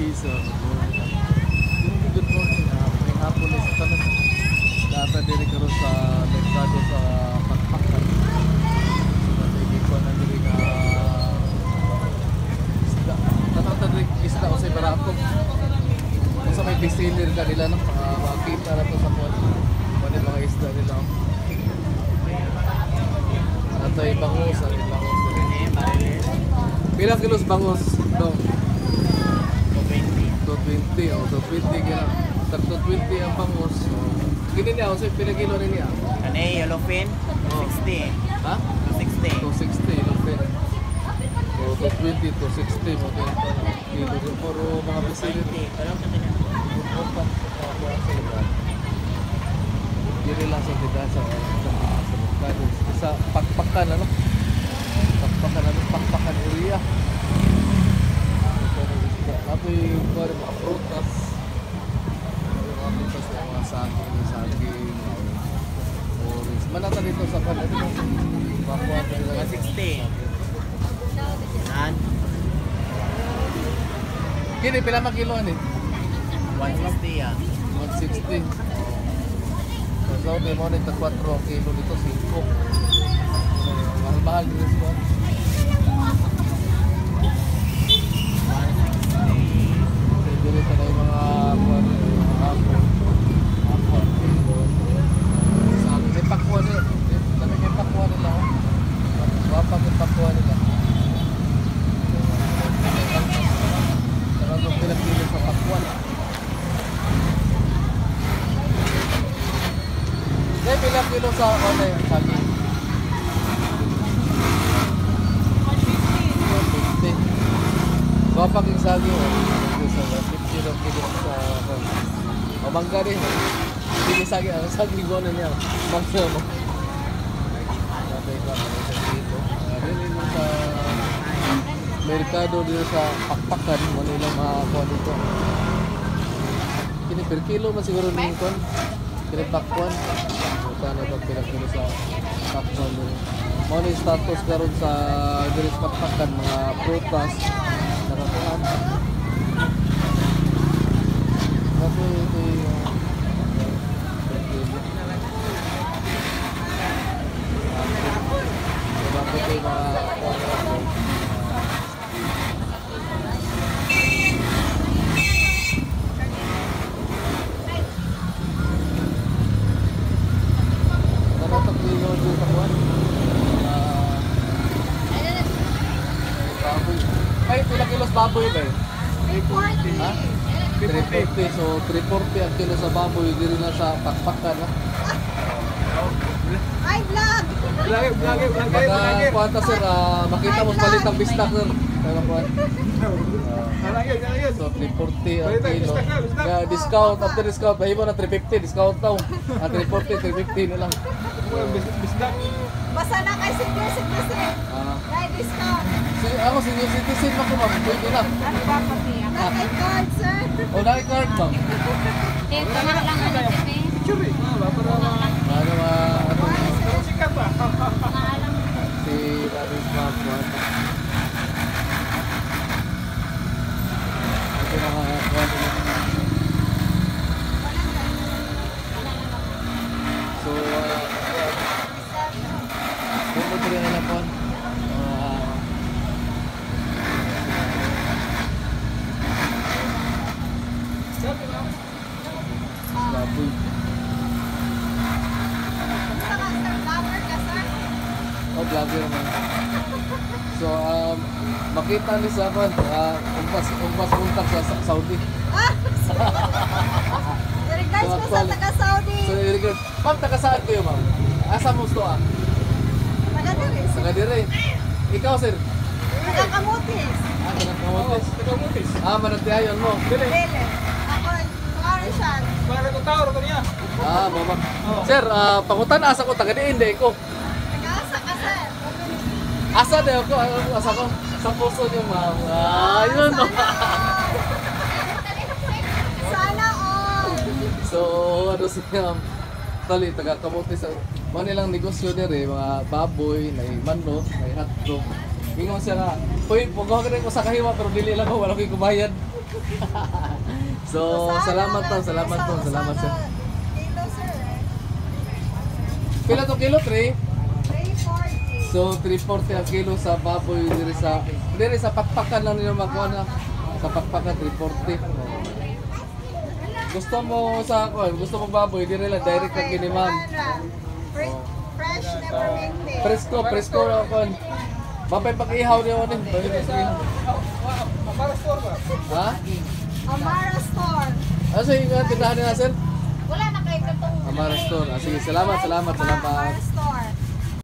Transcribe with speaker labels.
Speaker 1: Kisa, good morning. May hapon na sa tanan. Dapat diri karon sa merkado sa Pakpakan. So dili ko na diri na isda. Tatawag diri isda o say barato. Kung sa may bestseller ka nila no, makita na to sa phone. Ano mga isda nila. Ato ay bangus, ay bangus. Pila kilos bangus? Dong. 220 o 220 kaya tag 220 ang bangus. Gini niya, so pila kilo rin niya?
Speaker 2: Kani yellowfin 260.
Speaker 1: Ha?
Speaker 2: 260.
Speaker 1: 260 yellowfin. So 220 to 60 mo din kilo rin puro mga bisili.
Speaker 2: Pero kasi na.
Speaker 1: Dili lang sa tiga sa merkado. Sa Pakpakan ano? Pakpakan area. Apoy ko rin mga prutas. Mga prutas na mga saging, orange. Manata dito sa panito. Bakuan na nila.
Speaker 2: 160. Yan.
Speaker 1: Kini, pila makilo ani?
Speaker 2: 160 yan.
Speaker 1: 160. So, Saudi mo nito 4 ang kilo dito, 5. Mahal-mahal dito siya. Dili pa tayo mga hapon. Sabi may pakwan eh. Dami may pakwan nila. Wapa may pakwan nila. Sarado pinagpili sa pakwan. Kaya pila kilo sa ano yung saging? 150. Wapa king saging sa 50 lang kilo sa o mangga rin. Hindi saging, ang saging ko na niya. Mangga mo. Sabi ko sa dito. Rin sa merkado dito sa Pakpakan. Muna ilang makakuha dito. Kini per kilo man siguro ng kon. Kini pakwan. Sana ito pinakilo sa Pakpakan dito. Muna yung status karon sa dito sa Pakpakan. Mga prutas. Naratuhan. Kasi ito yung ay, pila kilos baboy ba eh?
Speaker 3: 340.
Speaker 1: Ha? 340. So, 340 ang kilo sa baboy. Dili na sa Pakpakan. Ha?
Speaker 3: Ay, vlog!
Speaker 1: Baka kuwanta sir, makita mo palit ang bistak sir. Kaya kuwan. So, 340 ang kilo. Kaya discount, after discount, pahibo na 350. Discount daw. 340, 350 na lang.
Speaker 3: Basta na kay senior citizen. May discount.
Speaker 1: Ako, senior citizen ako ma'am. Pwede na.
Speaker 3: Ano ba pati? Naka-card, sir.
Speaker 1: O, naki-card ma'am.
Speaker 4: Ito na lang ang TV.
Speaker 1: Ano
Speaker 2: Sikat ba?
Speaker 4: Naalam mo.
Speaker 1: si Davis ma'am. Ito nakakuha nila. So, kung rin na po. Baboy.
Speaker 3: Saka, sir, vlogger ka, sir?
Speaker 1: Oh, vlogger naman. So, makita ni sa ako, umpas untak sa Saudi.
Speaker 3: Ah! Sorry guys,
Speaker 1: So,
Speaker 3: kung sa taga-Saudi.
Speaker 1: So, irigod. Ma'am, taga saan kayo, ma'am? Asa mo gusto
Speaker 3: Taga-Diri, sir.
Speaker 1: Taga dire. Ikaw, sir?
Speaker 3: Taga-Kamutis.
Speaker 1: Taga-Kamutis. Managtihayon mo.
Speaker 3: Dili. Ako, Marishan.
Speaker 1: Mama. Sir, pangutan asa ko, taga diin, di ko.
Speaker 3: Taga-asa ka, sir.
Speaker 1: Asa di ako, asa ko. Sa puso niyo, ma'am. Yun.
Speaker 3: Sana all.
Speaker 1: So, ano siya, tali, taga-Kamutis. Mga nilang negosyo dire, mga baboy, may manok, may hotdog. Ingon siya nga, "Hoy, pugaw ka rin ko sa kahiwa pero dili lang ko, wala ko'y kubayad." So, salamat to, salamat to, salamat sir.
Speaker 3: Kilo, sir.
Speaker 1: Pila to kilo, 3?
Speaker 3: 340.
Speaker 1: So, 340 ang kilo sa baboy diri sa pakpakan lang nila magkuha na. Sa pakpakan, 340. Gusto mo sa ako, gusto mo baboy, diri lang, direct kag ni ma'am.
Speaker 3: Fresh, never maintained.
Speaker 1: Presko ako. Mapay pag-ihaw niyo ni. Ha?
Speaker 3: Amara Store.
Speaker 1: Ano sa tindahan nila, sir?
Speaker 4: Wala na kayo katong.
Speaker 1: Amara Store. Ah, sige, salamat.
Speaker 3: Amara Store.